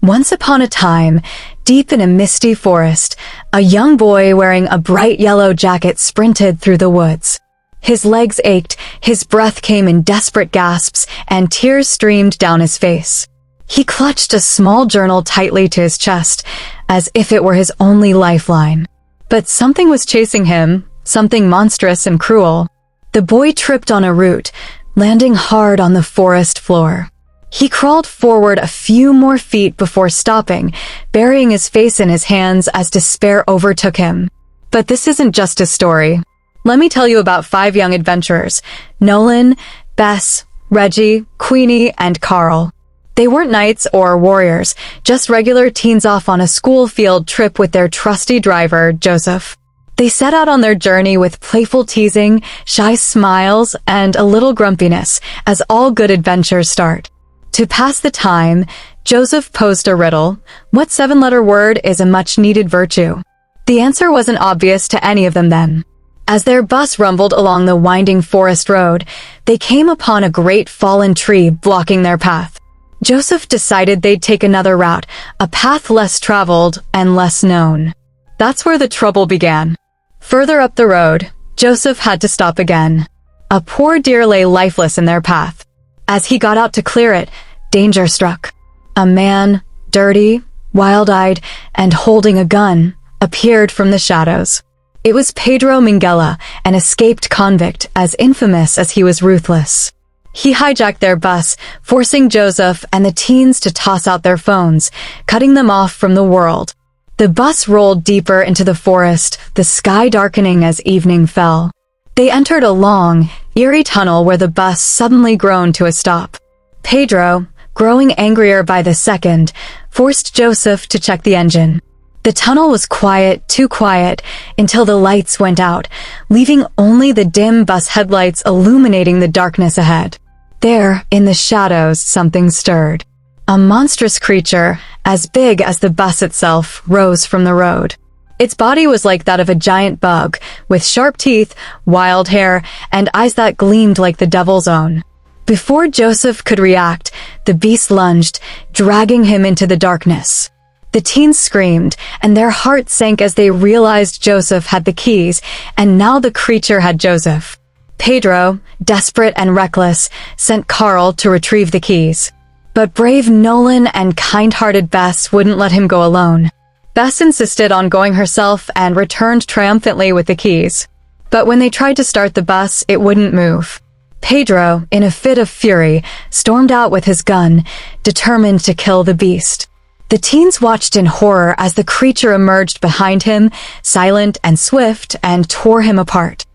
Once upon a time, deep in a misty forest, a young boy wearing a bright yellow jacket sprinted through the woods. His legs ached, his breath came in desperate gasps, and tears streamed down his face. He clutched a small journal tightly to his chest, as if it were his only lifeline. But something was chasing him, something monstrous and cruel. The boy tripped on a root, landing hard on the forest floor. He crawled forward a few more feet before stopping, burying his face in his hands as despair overtook him. But this isn't just a story. Let me tell you about 5 young adventurers: Nolan, Bess, Reggie, Queenie, and Carl. They weren't knights or warriors, just regular teens off on a school field trip with their trusty driver, Joseph. They set out on their journey with playful teasing, shy smiles, and a little grumpiness, as all good adventures start. To pass the time, Joseph posed a riddle. What 7-letter word is a much-needed virtue? The answer wasn't obvious to any of them then. As their bus rumbled along the winding forest road, they came upon a great fallen tree blocking their path. Joseph decided they'd take another route, a path less traveled and less known. That's where the trouble began. Further up the road, Joseph had to stop again. A poor deer lay lifeless in their path. As he got out to clear it, danger struck. A man, dirty, wild-eyed, and holding a gun, appeared from the shadows. It was Pedro Minghella, an escaped convict, as infamous as he was ruthless. He hijacked their bus, forcing Joseph and the teens to toss out their phones, cutting them off from the world. The bus rolled deeper into the forest, the sky darkening as evening fell. They entered a long, eerie tunnel where the bus suddenly groaned to a stop. Pedro, growing angrier by the second, forced Joseph to check the engine. The tunnel was quiet, too quiet, until the lights went out, leaving only the dim bus headlights illuminating the darkness ahead. There, in the shadows, something stirred. A monstrous creature, as big as the bus itself, rose from the road. Its body was like that of a giant bug, with sharp teeth, wild hair, and eyes that gleamed like the devil's own. Before Joseph could react, the beast lunged, dragging him into the darkness. The teens screamed, and their hearts sank as they realized Joseph had the keys, and now the creature had Joseph. Pedro, desperate and reckless, sent Carl to retrieve the keys. But brave Nolan and kind-hearted Bess wouldn't let him go alone. Bess insisted on going herself and returned triumphantly with the keys. But when they tried to start the bus, it wouldn't move. Pedro, in a fit of fury, stormed out with his gun, determined to kill the beast. The teens watched in horror as the creature emerged behind him, silent and swift, and tore him apart.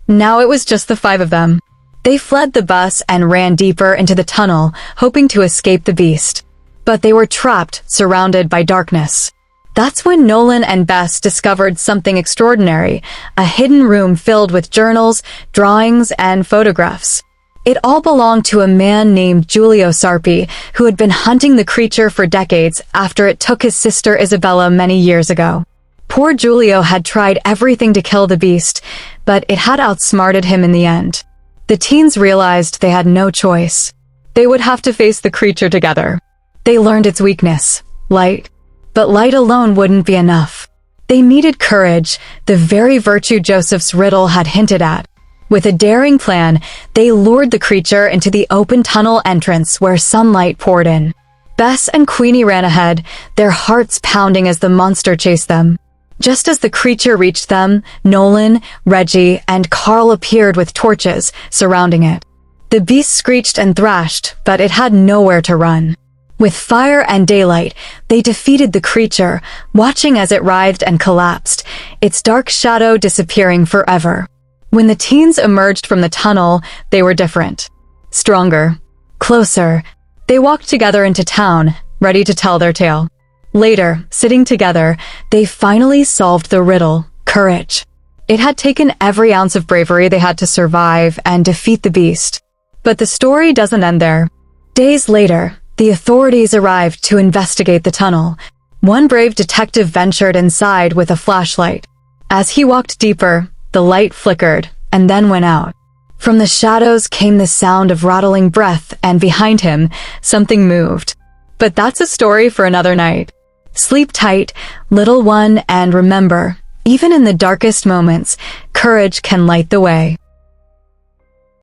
Now it was just the 5 of them. They fled the bus and ran deeper into the tunnel, hoping to escape the beast. But they were trapped, surrounded by darkness. That's when Nolan and Bess discovered something extraordinary, a hidden room filled with journals, drawings, and photographs. It all belonged to a man named Giulio Sarpi, who had been hunting the creature for decades after it took his sister Isabella many years ago. Poor Giulio had tried everything to kill the beast, but it had outsmarted him in the end. The teens realized they had no choice. They would have to face the creature together. They learned its weakness, light. But light alone wouldn't be enough. They needed courage, the very virtue Joseph's riddle had hinted at. With a daring plan, they lured the creature into the open tunnel entrance where sunlight poured in. Bess and Queenie ran ahead, their hearts pounding as the monster chased them. Just as the creature reached them, Nolan, Reggie, and Carl appeared with torches, surrounding it. The beast screeched and thrashed, but it had nowhere to run. With fire and daylight, they defeated the creature, watching as it writhed and collapsed, its dark shadow disappearing forever. When the teens emerged from the tunnel, they were different. Stronger. Closer. They walked together into town, ready to tell their tale. Later, sitting together, they finally solved the riddle: courage. It had taken every ounce of bravery they had to survive and defeat the beast. But the story doesn't end there. Days later, the authorities arrived to investigate the tunnel. One brave detective ventured inside with a flashlight. As he walked deeper, the light flickered and then went out. From the shadows came the sound of rattling breath, and behind him, something moved. But that's a story for another night. Sleep tight, little one, and remember, even in the darkest moments, courage can light the way.